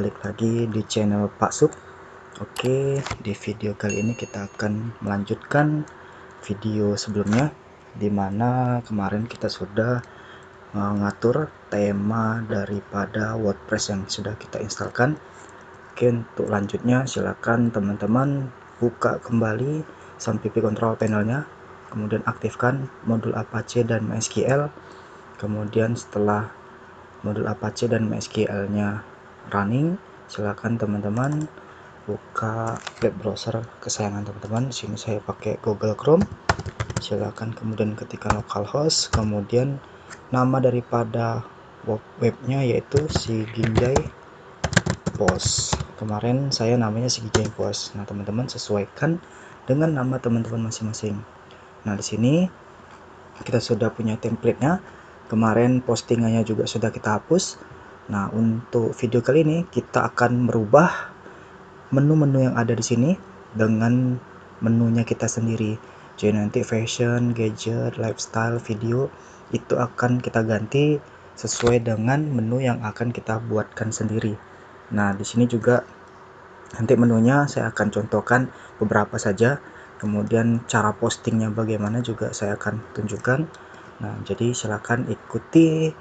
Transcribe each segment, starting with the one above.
balik lagi di channel Pak Sup. Oke, di video kali ini kita akan melanjutkan video sebelumnya, dimana kemarin kita sudah mengatur tema daripada WordPress yang sudah kita instalkan. Oke, untuk lanjutnya silakan teman-teman buka kembali sampai control panelnya, kemudian aktifkan modul Apache dan MySQL. Kemudian setelah modul Apache dan MySQL nya running, silakan teman-teman buka web browser kesayangan teman-teman. Di sini saya pakai Google Chrome. Silakan kemudian ketikkan localhost, kemudian nama daripada webnya yaitu Siginjai Post. Kemarin saya namanya Siginjai Post. Nah, teman-teman sesuaikan dengan nama teman-teman masing-masing. Nah, di sini kita sudah punya template-nya. Kemarin postingannya juga sudah kita hapus. Nah, untuk video kali ini kita akan merubah menu-menu yang ada di sini dengan menunya kita sendiri. Jadi nanti fashion, gadget, lifestyle, video itu akan kita ganti sesuai dengan menu yang akan kita buatkan sendiri. Nah, di sini juga nanti menunya saya akan contohkan beberapa saja. Kemudian cara postingnya bagaimana juga saya akan tunjukkan. Nah, jadi silakan ikuti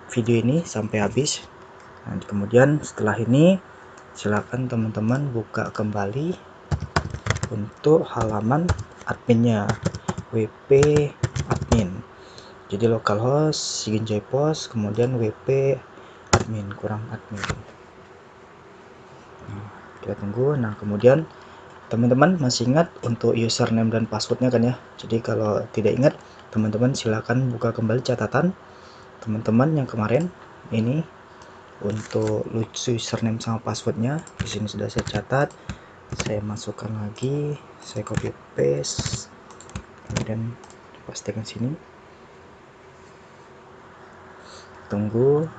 video ini sampai habis. Nah, kemudian setelah ini silakan teman-teman buka kembali untuk halaman adminnya, wp admin. Jadi localhost Siginjai Post, kemudian wp admin kurang admin. Nah, kita tunggu. Nah, kemudian teman-teman masih ingat untuk username dan passwordnya kan ya? Jadi kalau tidak ingat, teman-teman silakan buka kembali catatan teman-teman yang kemarin ini untuk username sama passwordnya. Di sini sudah saya catat, saya masukkan lagi, saya copy paste, kemudian pastikan sini. Tunggu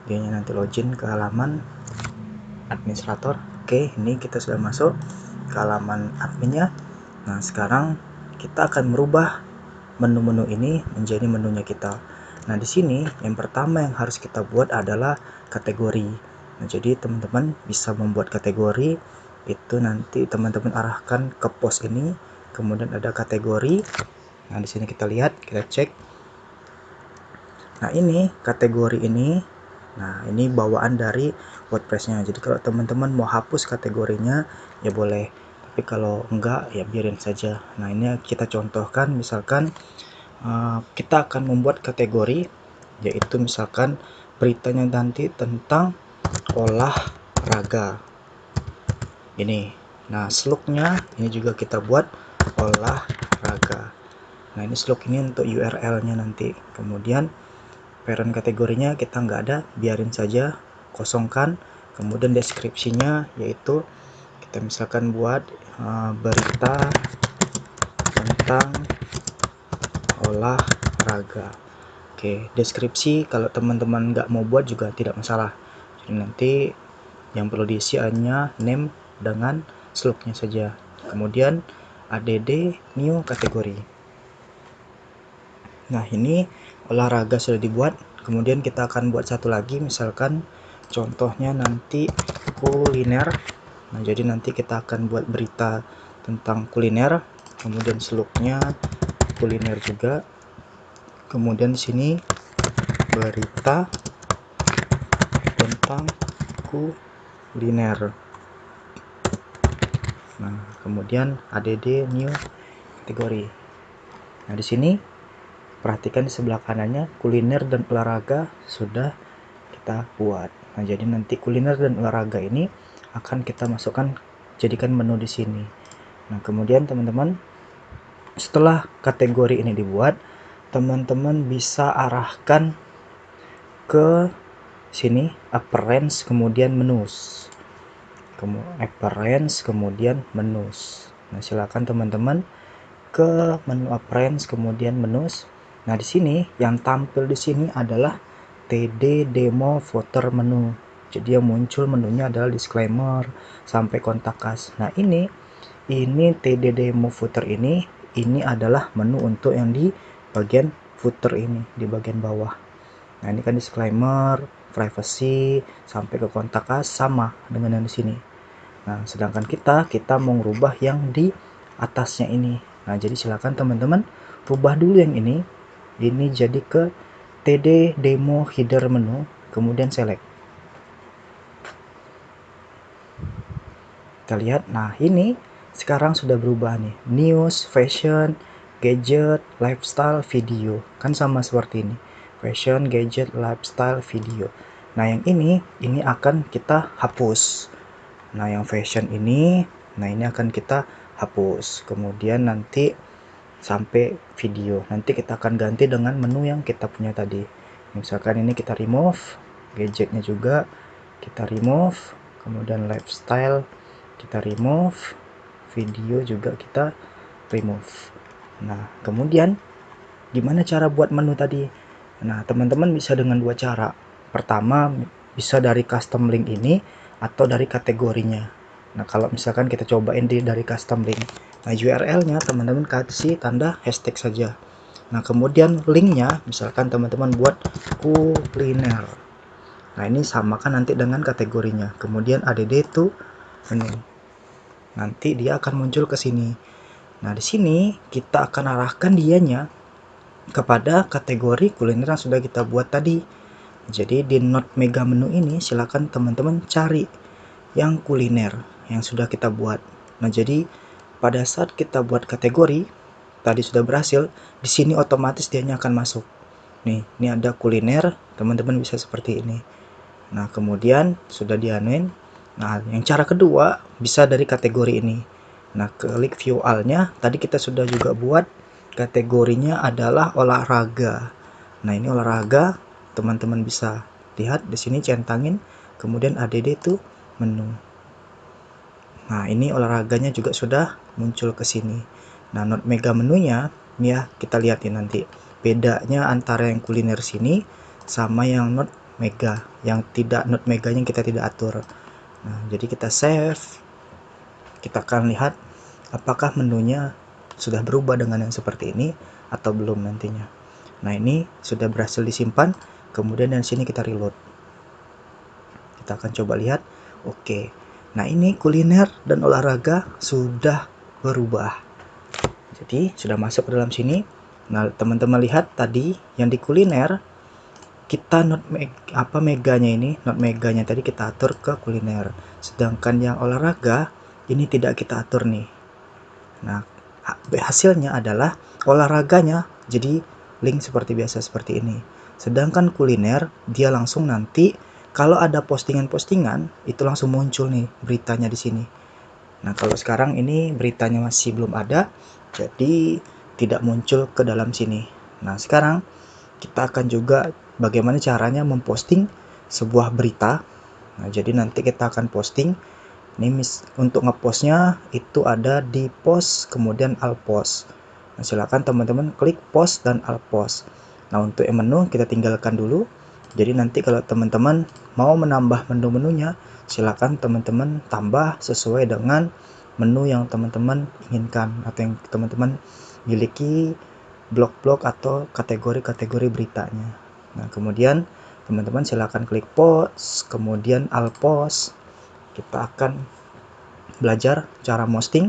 dia nanti login ke halaman administrator. Oke, ini kita sudah masuk ke halaman adminnya. Nah, sekarang kita akan merubah menu-menu ini menjadi menunya kita. Nah, di sini yang pertama yang harus kita buat adalah kategori. Nah, jadi teman-teman bisa membuat kategori itu nanti teman-teman arahkan ke post ini, kemudian ada kategori. Nah, di sini kita lihat, kita cek. Nah, ini kategori ini. Nah, ini bawaan dari WordPress-nya. Jadi kalau teman-teman mau hapus kategorinya ya boleh, tapi kalau enggak ya biarin saja. Nah, ini kita contohkan, misalkan kita akan membuat kategori yaitu misalkan beritanya nanti tentang olahraga ini. Nah, slugnya ini juga kita buat olahraga. Nah, ini slug ini untuk URL nya nanti. Kemudian parent kategorinya kita nggak ada, biarin saja, kosongkan. Kemudian deskripsinya yaitu kita misalkan buat berita tentang olahraga. Oke, deskripsi kalau teman-teman nggak mau buat juga tidak masalah. Jadi nanti yang perlu diisi hanya name dengan slugnya saja. Kemudian add new kategori. Nah, ini olahraga sudah dibuat. Kemudian kita akan buat satu lagi, misalkan contohnya nanti kuliner. Nah, jadi nanti kita akan buat berita tentang kuliner, kemudian slugnya kuliner juga. Kemudian di sini berita tentang kuliner. Nah, kemudian add new kategori. Nah, di sini perhatikan di sebelah kanannya kuliner dan olahraga sudah kita buat. Nah, jadi nanti kuliner dan olahraga ini akan kita masukkan, jadikan menu di sini. Nah, kemudian teman-teman setelah kategori ini dibuat, teman-teman bisa arahkan ke sini appearance kemudian menus. Appearance kemudian menus. Nah, silakan teman-teman ke menu appearance kemudian menus. Nah, di sini yang tampil di sini adalah TD demo footer menu. Jadi yang muncul menunya adalah disclaimer sampai kontak us. Nah, ini TD demo footer ini adalah menu untuk yang di bagian footer ini, di bagian bawah. Nah, ini kan disclaimer, privacy sampai ke kontak as sama dengan yang di sini. Nah, sedangkan kita mau merubah yang di atasnya ini. Nah, jadi silakan teman-teman rubah dulu yang ini jadi ke TD demo header menu, kemudian select. Kita lihat, nah ini sekarang sudah berubah nih, news, fashion, gadget, lifestyle, video, kan sama seperti ini, fashion, gadget, lifestyle, video. Nah yang ini akan kita hapus. Nah yang fashion ini, nah ini akan kita hapus, kemudian nanti sampai video, nanti kita akan ganti dengan menu yang kita punya tadi. Misalkan ini kita remove, gadgetnya juga kita remove, kemudian lifestyle kita remove, video juga kita remove. Nah kemudian gimana cara buat menu tadi? Nah teman-teman bisa dengan dua cara. Pertama bisa dari custom link ini atau dari kategorinya. Nah kalau misalkan kita cobain dari custom link, nah URL-nya teman-teman kasih tanda hashtag saja. Nah kemudian linknya misalkan teman-teman buat kuliner. Nah ini samakan nanti dengan kategorinya. Kemudian add to menu. Nanti dia akan muncul ke sini. Nah di sini kita akan arahkan dianya kepada kategori kuliner yang sudah kita buat tadi. Jadi di Not Mega Menu ini silakan teman-teman cari yang kuliner yang sudah kita buat. Nah jadi pada saat kita buat kategori tadi sudah berhasil, di sini otomatis dianya akan masuk. Nih, ini ada kuliner, teman-teman bisa seperti ini. Nah kemudian sudah dianuin. Nah yang cara kedua bisa dari kategori ini. Nah klik view all-nya, tadi kita sudah juga buat kategorinya adalah olahraga. Nah ini olahraga, teman-teman bisa lihat di sini centangin, kemudian add to menu. Nah ini olahraganya juga sudah muncul ke sini. Nah Not Mega menunya ya kita lihatin nanti bedanya antara yang kuliner sini sama yang Not Mega, yang tidak Not Meganya kita tidak atur. Nah jadi kita save, kita akan lihat apakah menunya sudah berubah dengan yang seperti ini atau belum nantinya. Nah ini sudah berhasil disimpan, kemudian dari sini kita reload. Kita akan coba lihat. Oke, nah ini kuliner dan olahraga sudah berubah, jadi sudah masuk ke dalam sini. Nah teman-teman lihat tadi yang di kuliner kita meganya ini, not meganya tadi kita atur ke kuliner, sedangkan yang olahraga ini tidak kita atur nih. Nah hasilnya adalah olahraganya jadi link seperti biasa seperti ini, sedangkan kuliner dia langsung nanti kalau ada postingan-postingan itu langsung muncul nih beritanya di sini. Nah kalau sekarang ini beritanya masih belum ada, jadi tidak muncul ke dalam sini. Nah sekarang kita akan juga bagaimana caranya memposting sebuah berita. Nah jadi nanti kita akan posting ini, untuk ngepostnya itu ada di post kemudian all post. Nah silakan teman-teman klik post dan all post. Nah untuk menu kita tinggalkan dulu, jadi nanti kalau teman-teman mau menambah menu-menunya silakan teman-teman tambah sesuai dengan menu yang teman-teman inginkan atau yang teman-teman miliki, blok-blok atau kategori-kategori beritanya. Nah kemudian teman-teman silakan klik post kemudian all post. Kita akan belajar cara posting.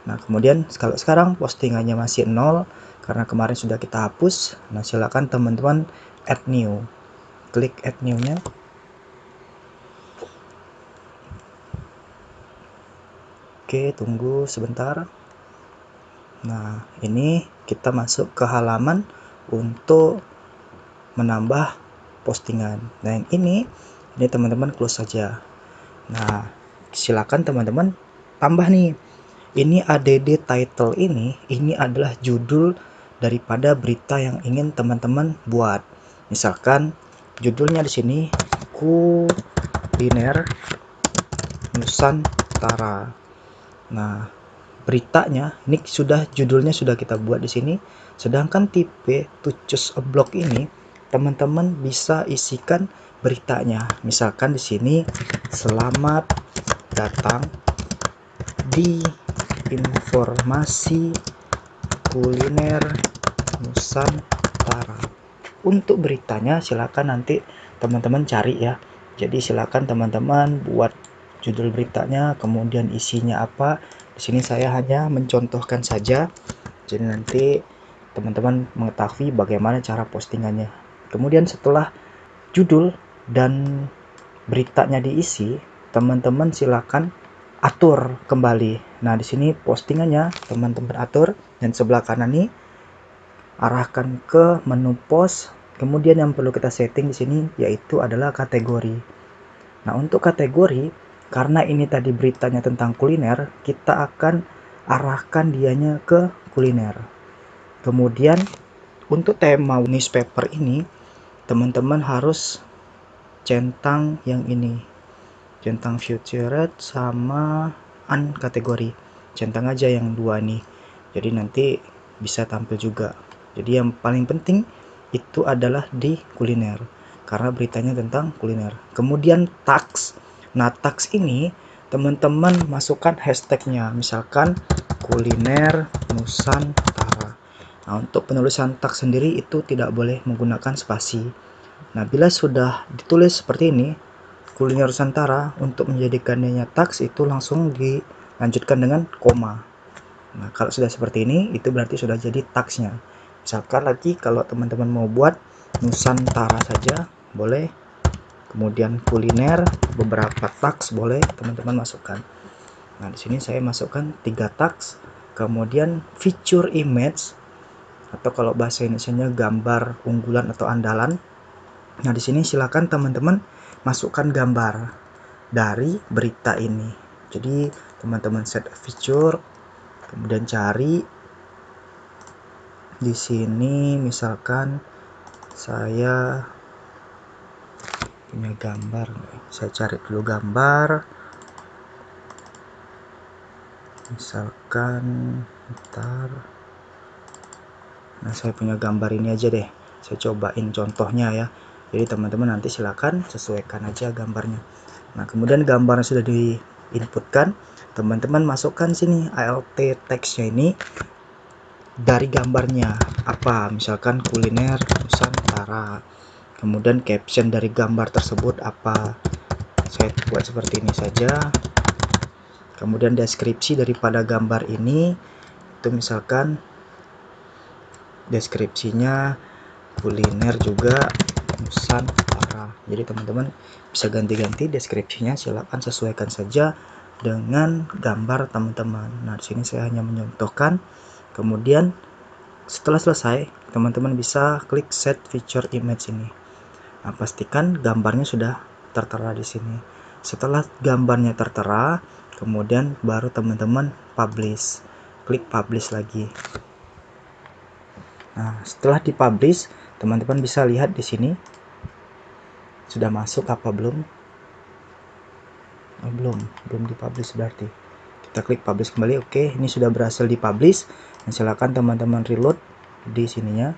Nah kemudian kalau sekarang postingannya masih 0 karena kemarin sudah kita hapus. Nah silakan teman-teman add new, klik add new nya. Oke, tunggu sebentar. Nah ini kita masuk ke halaman untuk menambah postingan. Nah yang ini teman-teman close saja. Nah silakan teman-teman tambah nih, ini add title ini adalah judul daripada berita yang ingin teman-teman buat. Misalkan judulnya di sini kuliner Nusantara. Nah beritanya ini judulnya sudah kita buat di sini, sedangkan tipe to choose a block ini teman-teman bisa isikan beritanya. Misalkan di sini selamat datang di informasi kuliner Nusantara. Untuk beritanya silakan nanti teman-teman cari ya. Jadi silakan teman-teman buat judul beritanya, kemudian isinya apa. Di sini saya hanya mencontohkan saja. Jadi nanti teman-teman mengetahui bagaimana cara postingannya. Kemudian setelah judul dan beritanya diisi, teman-teman silakan atur kembali. Nah, di sini postingannya teman-teman atur, dan sebelah kanan ini arahkan ke menu post. Kemudian yang perlu kita setting di sini yaitu adalah kategori. Nah, untuk kategori, karena ini tadi beritanya tentang kuliner, kita akan arahkan dianya ke kuliner. Kemudian untuk tema newspaper ini, teman-teman harus centang yang ini, centang featured sama unkategori. Centang aja yang dua nih, jadi nanti bisa tampil juga. Jadi yang paling penting itu adalah di kuliner, karena beritanya tentang kuliner. Kemudian tags. Nah, tags ini teman-teman masukkan hashtagnya, misalkan kuliner Nusantara. Nah, untuk penulisan tags sendiri itu tidak boleh menggunakan spasi. Nah, bila sudah ditulis seperti ini, kuliner Nusantara, untuk menjadikannya tags itu langsung dilanjutkan dengan koma. Nah, kalau sudah seperti ini, itu berarti sudah jadi tagsnya. Misalkan lagi kalau teman-teman mau buat Nusantara saja, boleh. Kemudian kuliner, beberapa tags boleh teman-teman masukkan. Nah, di sini saya masukkan 3 tags. Kemudian feature image, atau kalau bahasa Indonesianya gambar unggulan atau andalan. Nah, di sini silakan teman-teman masukkan gambar dari berita ini. Jadi teman-teman set feature, kemudian cari di sini, misalkan saya punya gambar, saya cari dulu gambar, misalkan ntar. Nah, saya punya gambar ini aja deh, saya cobain contohnya ya. Jadi teman-teman nanti silakan sesuaikan aja gambarnya. Nah, kemudian gambarnya sudah diinputkan, teman-teman masukkan sini alt teksnya ini dari gambarnya apa, misalkan kuliner Nusantara. Kemudian caption dari gambar tersebut apa, saya buat seperti ini saja. Kemudian deskripsi daripada gambar ini itu misalkan deskripsinya kuliner juga Nusantara. Jadi teman-teman bisa ganti-ganti deskripsinya, silakan sesuaikan saja dengan gambar teman-teman. Nah, di sini saya hanya menyontohkan. Kemudian setelah selesai, teman-teman bisa klik set feature image ini. Nah, pastikan gambarnya sudah tertera di sini. Setelah gambarnya tertera, kemudian baru teman-teman publish. Klik publish lagi. Nah, setelah dipublish, teman-teman bisa lihat di sini sudah masuk apa belum? Oh, belum dipublish berarti. Kita klik publish kembali. Oke, ini sudah berhasil dipublish. Dan silakan teman-teman reload di sininya.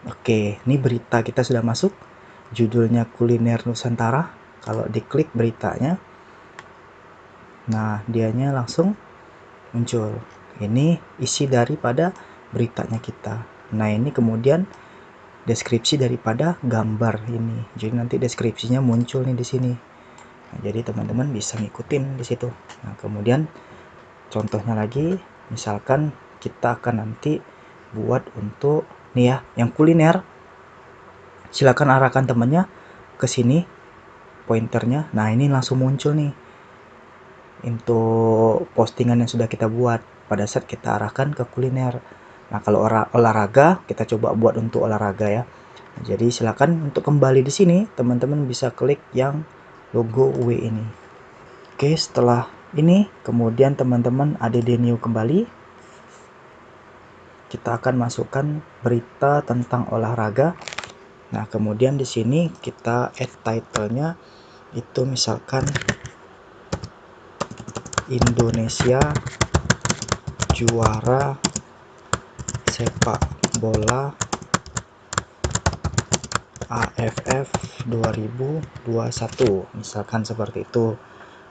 Oke, ini berita kita sudah masuk. Judulnya kuliner Nusantara. Kalau diklik beritanya, nah dianya langsung muncul. Ini isi daripada beritanya kita. Nah, ini kemudian deskripsi daripada gambar ini. Jadi nanti deskripsinya muncul nih di sini. Nah, jadi teman-teman bisa ngikutin di situ. Nah, kemudian contohnya lagi, misalkan kita akan nanti buat untuk nih ya, yang kuliner. Silakan arahkan temannya ke sini pointernya. Nah, ini langsung muncul nih untuk postingan yang sudah kita buat pada saat kita arahkan ke kuliner. Nah, kalau olahraga, kita coba buat untuk olahraga ya. Jadi silakan untuk kembali di sini, teman-teman bisa klik yang logo W ini. Oke, setelah ini kemudian teman-teman add new kembali. Kita akan masukkan berita tentang olahraga. Nah, kemudian di sini kita add title-nya itu misalkan Indonesia juara sepak bola AFF 2021, misalkan seperti itu.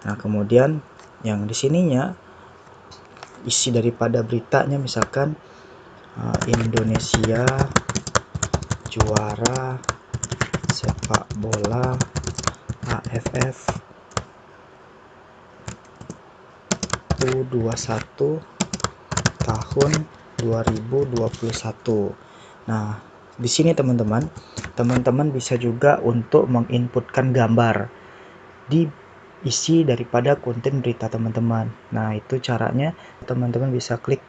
Nah, kemudian yang di sininya isi daripada beritanya misalkan Indonesia juara sepak bola AFF U21 tahun 2021. Nah, di sini teman-teman bisa juga untuk menginputkan gambar diisi daripada konten berita teman-teman. Nah, itu caranya teman-teman bisa klik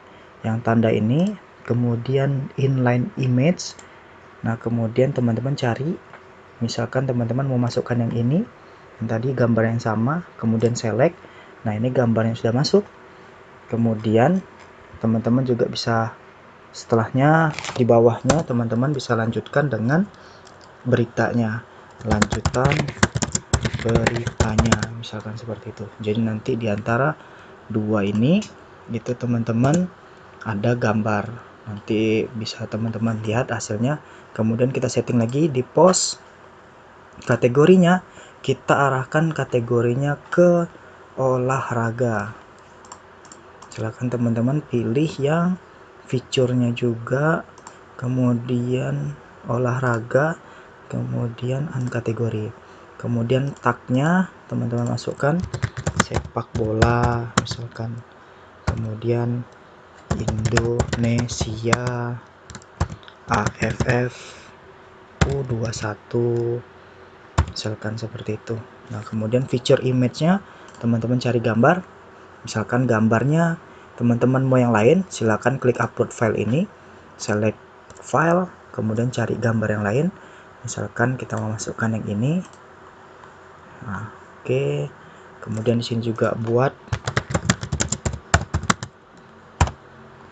yang tanda ini, kemudian inline image. Nah, kemudian teman-teman cari, misalkan teman-teman mau masukkan yang ini, yang tadi gambar yang sama, kemudian select. Nah, ini gambar yang sudah masuk. Kemudian teman-teman juga bisa, setelahnya di bawahnya teman-teman bisa lanjutkan dengan beritanya, lanjutan beritanya, misalkan seperti itu. Jadi nanti di antara dua ini itu teman-teman ada gambar, nanti bisa teman-teman lihat hasilnya. Kemudian kita setting lagi di post kategorinya, kita arahkan kategorinya ke olahraga. Silahkan teman-teman pilih yang fiturnya juga, kemudian olahraga, kemudian kategori, kemudian tagnya teman-teman masukkan sepak bola misalkan, kemudian Indonesia AFF U21 misalkan seperti itu. Nah, kemudian feature image-nya teman-teman cari gambar, misalkan gambarnya teman-teman mau yang lain, silakan klik upload file ini, select file, kemudian cari gambar yang lain, misalkan kita mau masukkan yang ini. Nah, oke. Kemudian di sini juga buat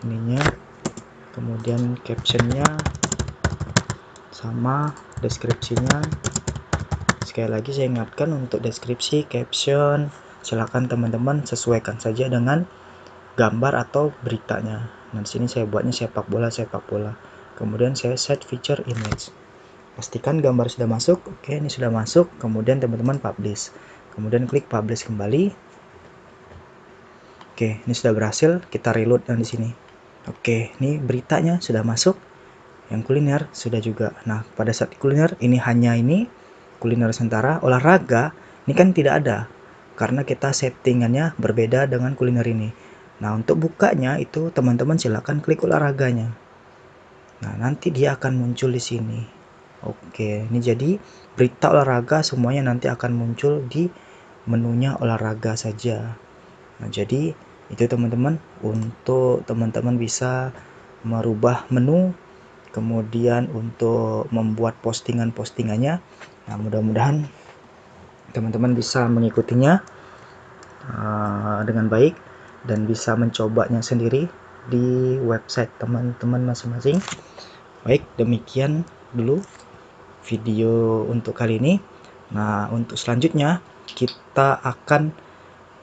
ininya, kemudian captionnya sama deskripsinya. Sekali lagi saya ingatkan, untuk deskripsi, caption, silakan teman-teman sesuaikan saja dengan gambar atau beritanya. Nah, di sini saya buatnya sepak bola. Kemudian saya set feature image. Pastikan gambar sudah masuk. Oke, ini sudah masuk. Kemudian teman-teman publish. Kemudian klik publish kembali. Oke, ini sudah berhasil. Kita reload yang di sini. Oke, ini beritanya sudah masuk. Yang kuliner sudah juga. Nah, pada saat kuliner ini hanya ini kuliner Nusantara. Olahraga ini kan tidak ada karena kita settingannya berbeda dengan kuliner ini. Nah, untuk bukanya itu teman-teman silakan klik olahraganya. Nah, nanti dia akan muncul di sini. Oke, ini jadi berita olahraga semuanya nanti akan muncul di menunya olahraga saja. Nah, jadi itu teman-teman, untuk teman-teman bisa merubah menu, kemudian untuk membuat postingan-postingannya. Nah, mudah-mudahan teman-teman bisa mengikutinya dengan baik dan bisa mencobanya sendiri di website teman-teman masing-masing. Baik, demikian dulu video untuk kali ini. Nah, untuk selanjutnya kita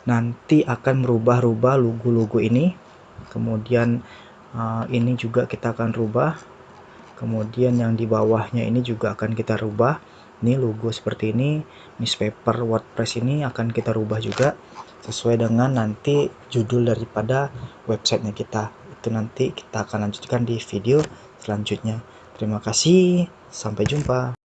nanti akan merubah-rubah logo-logo ini. Kemudian ini juga kita akan rubah. Kemudian yang di bawahnya ini juga akan kita rubah. Ini logo seperti ini. Newspaper WordPress ini akan kita rubah juga sesuai dengan nanti judul daripada websitenya kita. Itu nanti kita akan lanjutkan di video selanjutnya. Terima kasih, sampai jumpa.